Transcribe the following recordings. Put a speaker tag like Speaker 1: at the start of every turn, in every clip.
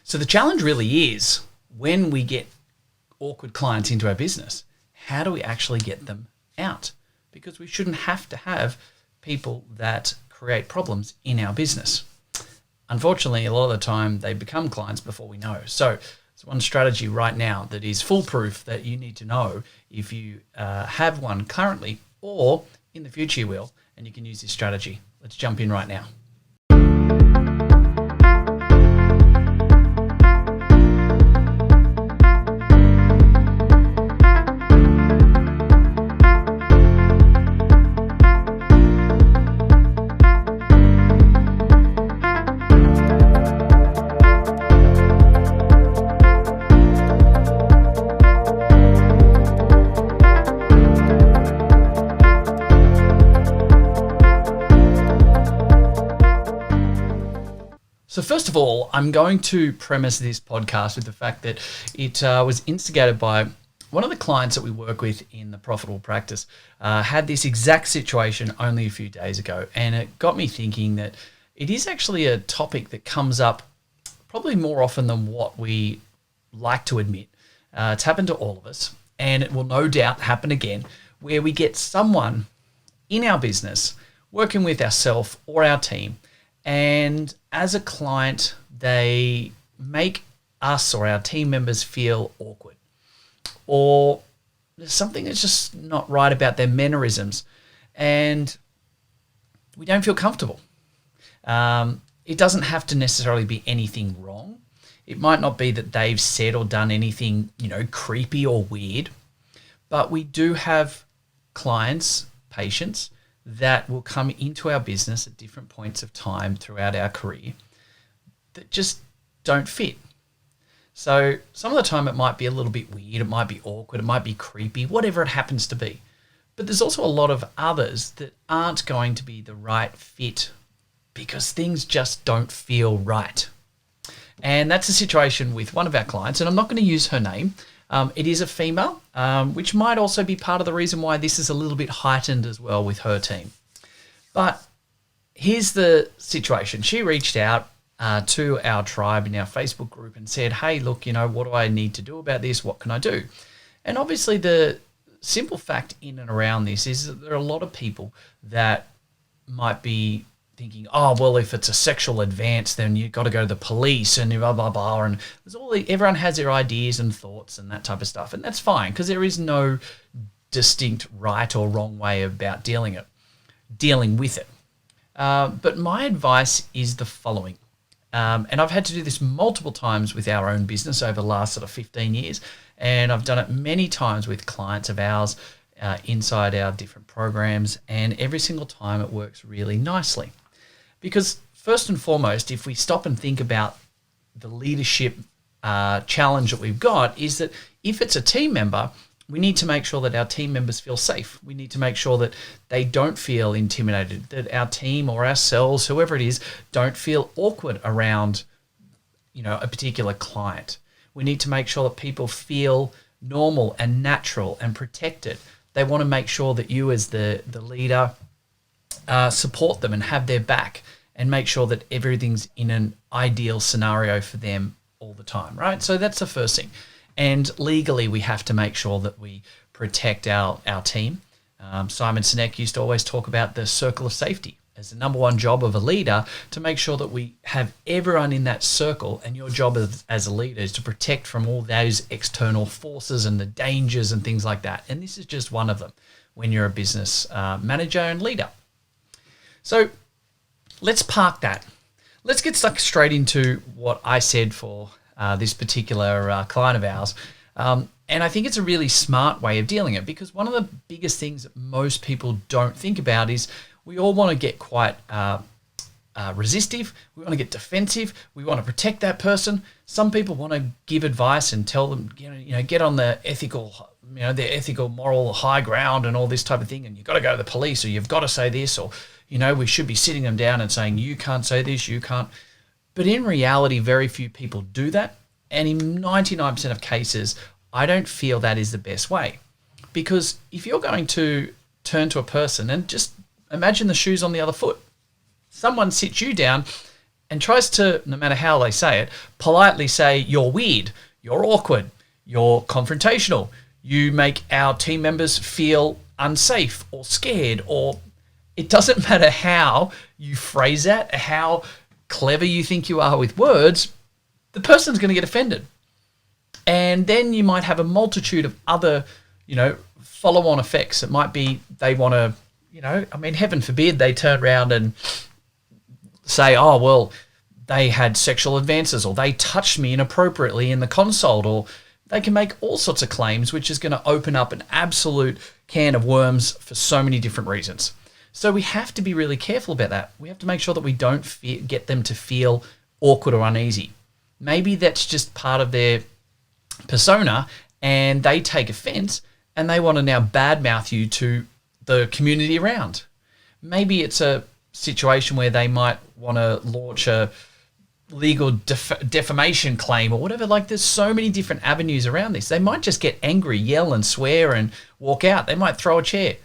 Speaker 1: So the challenge really is when we get awkward clients into our business, how do we actually get them out? Because we shouldn't have to have people that create problems in our business. Unfortunately, a lot of the time they become clients before we know. So it's one strategy right now that is foolproof that you need to know if you have one currently or in the future you will, and you can use this strategy. Let's jump in right now. So first of all, I'm going to premise this podcast with the fact that it was instigated by one of the clients that we work with in the Profitable Practice. Had this exact situation only a few days ago, and it got me thinking that it is actually a topic that comes up probably more often than what we like to admit. It's happened to all of us, and it will no doubt happen again, where we get someone in our business working with ourselves or our team, and as a client, they make us or our team members feel awkward, or there's something that's just not right about their mannerisms, and we don't feel comfortable. It doesn't have to necessarily be anything wrong. It might not be that they've said or done anything, creepy or weird, but we do have clients, patients, that will come into our business at different points of time throughout our career that just don't fit. So some of the time it might be a little bit weird, it might be awkward, it might be creepy, whatever it happens to be. But there's also a lot of others that aren't going to be the right fit because things just don't feel right. And that's a situation with one of our clients, and I'm not going to use her name. It is a female, which might also be part of the reason why this is a little bit heightened as well with her team. But here's the situation. She reached out to our tribe in our Facebook group and said, hey, look, what do I need to do about this? What can I do? And obviously the simple fact in and around this is that there are a lot of people that might be thinking, oh, well, if it's a sexual advance, then you've got to go to the police and blah, blah, blah. And there's everyone has their ideas and thoughts and that type of stuff. And that's fine because there is no distinct right or wrong way about dealing with it. But my advice is the following. And I've had to do this multiple times with our own business over the last sort of 15 years. And I've done it many times with clients of ours inside our different programs. And every single time it works really nicely. Because first and foremost, if we stop and think about the leadership challenge that we've got, is that if it's a team member, we need to make sure that our team members feel safe. We need to make sure that they don't feel intimidated, that our team or ourselves, whoever it is, don't feel awkward around, a particular client. We need to make sure that people feel normal and natural and protected. They want to make sure that you as the leader support them and have their back and make sure that everything's in an ideal scenario for them all the time, right? So that's the first thing. And legally, we have to make sure that we protect our team. Simon Sinek used to always talk about the circle of safety as the number one job of a leader, to make sure that we have everyone in that circle, and your job as a leader is to protect from all those external forces and the dangers and things like that. And this is just one of them when you're a business manager and leader. So let's park that. Let's get stuck straight into what I said for this particular client of ours. And I think it's a really smart way of dealing it, because one of the biggest things that most people don't think about is we all want to get quite resistive. We want to get defensive. We want to protect that person. Some people want to give advice and tell them, get on the ethical, their ethical, moral high ground and all this type of thing. And you've got to go to the police, or you've got to say this, or, we should be sitting them down and saying, you can't say this, you can't. But in reality, very few people do that. And in 99% of cases, I don't feel that is the best way. Because if you're going to turn to a person and just imagine the shoes on the other foot, someone sits you down and tries to, no matter how they say it, politely say, you're weird, you're awkward, you're confrontational, you make our team members feel unsafe or scared, or it doesn't matter how you phrase that, how clever you think you are with words, the person's going to get offended. And then you might have a multitude of other, follow-on effects. It might be they want to, heaven forbid they turn around and say, oh, well, they had sexual advances, or they touched me inappropriately in the console, or they can make all sorts of claims, which is going to open up an absolute can of worms for so many different reasons. So we have to be really careful about that. We have to make sure that we don't get them to feel awkward or uneasy. Maybe that's just part of their persona and they take offense and they want to now badmouth you to the community around. Maybe it's a situation where they might want to launch a legal defamation claim or whatever. Like, there's so many different avenues around this. They might just get angry, yell and swear and walk out. They might throw a chair.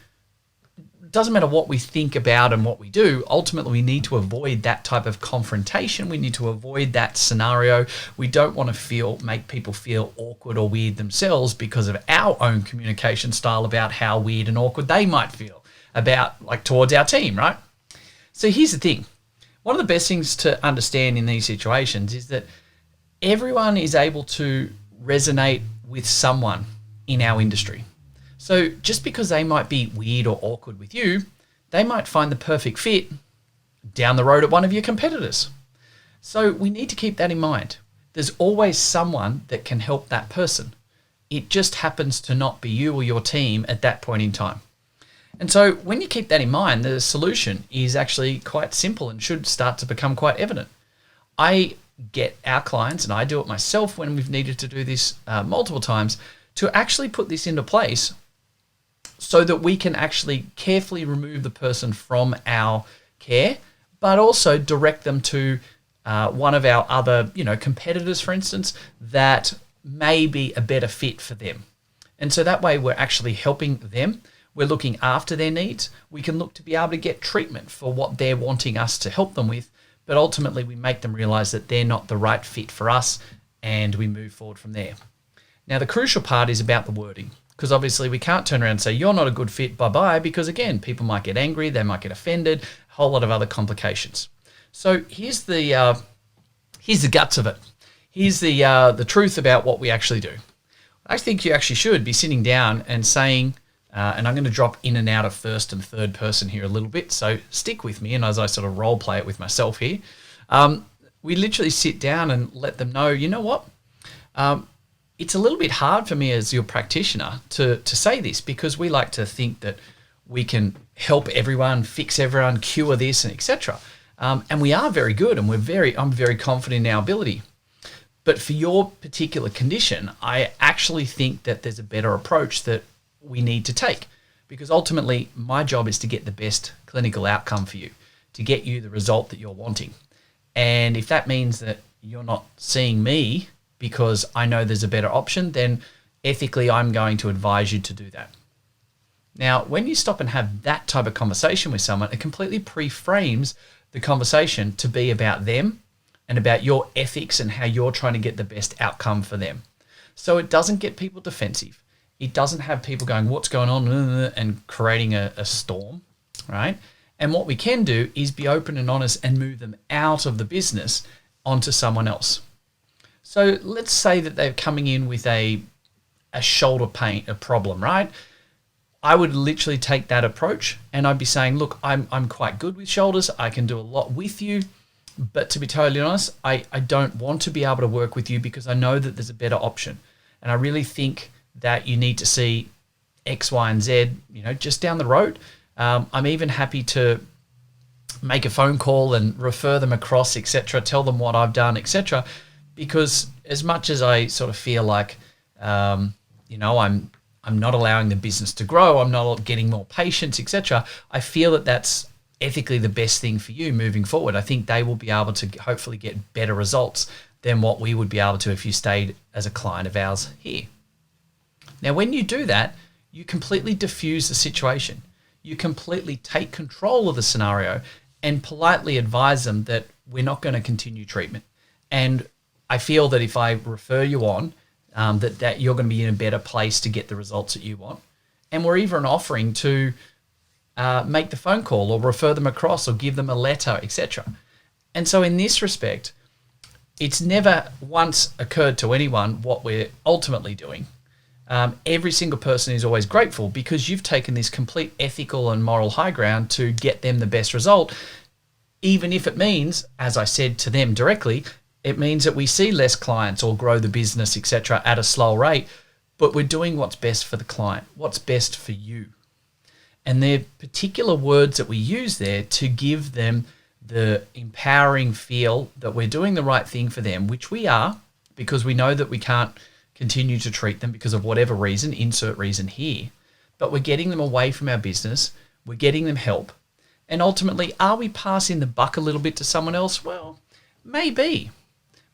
Speaker 1: It doesn't matter what we think about and what we do. Ultimately, we need to avoid that type of confrontation. We need to avoid that scenario. We don't want to make people feel awkward or weird themselves because of our own communication style about how weird and awkward they might feel about, like, towards our team, right? So here's the thing. One of the best things to understand in these situations is that everyone is able to resonate with someone in our industry. So just because they might be weird or awkward with you, they might find the perfect fit down the road at one of your competitors. So we need to keep that in mind. There's always someone that can help that person. It just happens to not be you or your team at that point in time. And so when you keep that in mind, the solution is actually quite simple and should start to become quite evident. I get our clients, and I do it myself when we've needed to do this multiple times, to actually put this into place so that we can actually carefully remove the person from our care, but also direct them to one of our other, competitors, for instance, that may be a better fit for them. And so that way we're actually helping them. We're looking after their needs. We can look to be able to get treatment for what they're wanting us to help them with, but ultimately we make them realize that they're not the right fit for us, and we move forward from there. Now, the crucial part is about the wording, because obviously we can't turn around and say, you're not a good fit, bye-bye, because again, people might get angry, they might get offended, a whole lot of other complications. So here's the guts of it. Here's the truth about what we actually do. I think you actually should be sitting down and saying, and I'm going to drop in and out of first and third person here a little bit, so stick with me, and as I sort of role play it with myself here, we literally sit down and let them know, you know what, it's a little bit hard for me as your practitioner to say this, because we like to think that we can help everyone, fix everyone, cure this, and etc. And we are very good, and I'm very confident in our ability. But for your particular condition, I actually think that there's a better approach that we need to take, because ultimately my job is to get the best clinical outcome for you, to get you the result that you're wanting. And if that means that you're not seeing me because I know there's a better option, then ethically I'm going to advise you to do that. Now, when you stop and have that type of conversation with someone, it completely pre-frames the conversation to be about them and about your ethics and how you're trying to get the best outcome for them. So it doesn't get people defensive. It doesn't have people going, what's going on, and creating a storm, right? And what we can do is be open and honest and move them out of the business onto someone else. So let's say that they're coming in with a shoulder pain, a problem, right? I would literally take that approach and I'd be saying, look, I'm quite good with shoulders. I can do a lot with you. But to be totally honest, I don't want to be able to work with you because I know that there's a better option. And I really think that you need to see X, Y, and Z, just down the road. I'm even happy to make a phone call and refer them across, etc., tell them what I've done, etc., because as much as I sort of feel like, I'm not allowing the business to grow, I'm not getting more patients, etc., I feel that that's ethically the best thing for you moving forward. I think they will be able to hopefully get better results than what we would be able to if you stayed as a client of ours here. Now, when you do that, you completely diffuse the situation. You completely take control of the scenario and politely advise them that we're not going to continue treatment. And I feel that if I refer you on, that you're going to be in a better place to get the results that you want. And we're even offering to make the phone call or refer them across or give them a letter, etc. And so in this respect, it's never once occurred to anyone what we're ultimately doing. Every single person is always grateful because you've taken this complete ethical and moral high ground to get them the best result, even if it means, as I said to them directly, it means that we see less clients or grow the business, etc., at a slow rate, but we're doing what's best for the client, what's best for you. And there are particular words that we use there to give them the empowering feel that we're doing the right thing for them, which we are, because we know that we can't continue to treat them because of whatever reason, insert reason here, but we're getting them away from our business, we're getting them help. And ultimately, are we passing the buck a little bit to someone else? Well, maybe.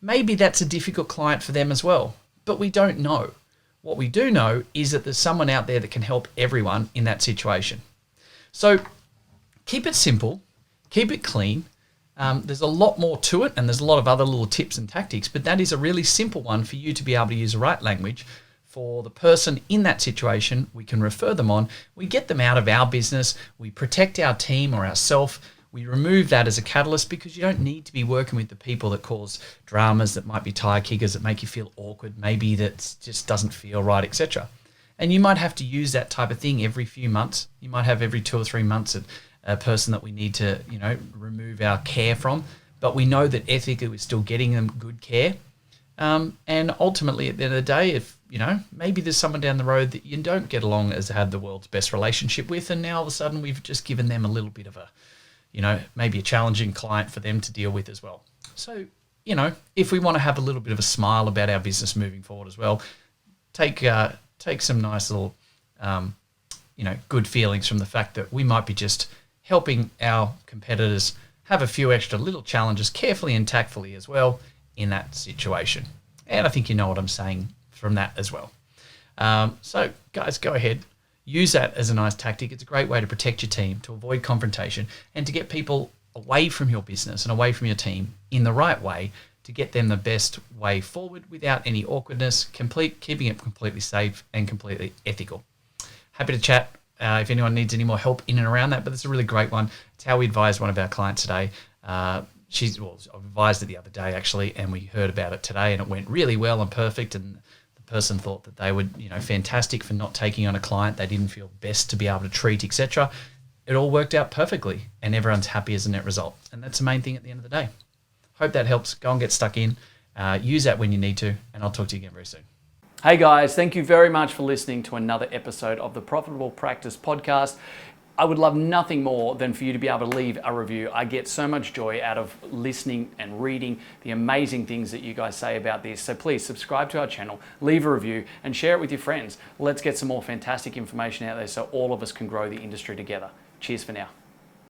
Speaker 1: Maybe that's a difficult client for them as well, but we don't know. What we do know is that there's someone out there that can help everyone in that situation. So keep it simple, keep it clean. There's a lot more to it, and there's a lot of other little tips and tactics, but that is a really simple one for you to be able to use the right language for the person in that situation. We can refer them on, we get them out of our business, we protect our team or ourselves. We remove that as a catalyst because you don't need to be working with the people that cause dramas, that might be tire kickers, that make you feel awkward, maybe that just doesn't feel right, etc. And you might have to use that type of thing every few months. You might have every 2 or 3 months a person that we need to, remove our care from. But we know that ethically we're still getting them good care. And ultimately, at the end of the day, if, maybe there's someone down the road that you don't get along as had the world's best relationship with, and now all of a sudden we've just given them a little bit of a, maybe a challenging client for them to deal with as well. So, if we want to have a little bit of a smile about our business moving forward as well, take some nice little, good feelings from the fact that we might be just helping our competitors have a few extra little challenges carefully and tactfully as well in that situation. And I think you know what I'm saying from that as well. So guys, go ahead. Use that as a nice tactic. It's a great way to protect your team, to avoid confrontation, and to get people away from your business and away from your team in the right way to get them the best way forward without any awkwardness, keeping it completely safe and completely ethical. Happy to chat if anyone needs any more help in and around that, but it's a really great one. It's how we advised one of our clients today. I advised it the other day actually, and we heard about it today, and it went really well and perfect. And person thought that they would, fantastic for not taking on a client they didn't feel best to be able to treat, etc. It all worked out perfectly, and everyone's happy as a net result. And that's the main thing at the end of the day. Hope that helps. Go and get stuck in. Use that when you need to, and I'll talk to you again very soon. Hey guys, thank you very much for listening to another episode of the Profitable Practice Podcast. I would love nothing more than for you to be able to leave a review. I get so much joy out of listening and reading the amazing things that you guys say about this. So please subscribe to our channel, leave a review, and share it with your friends. Let's get some more fantastic information out there so all of us can grow the industry together. Cheers for now.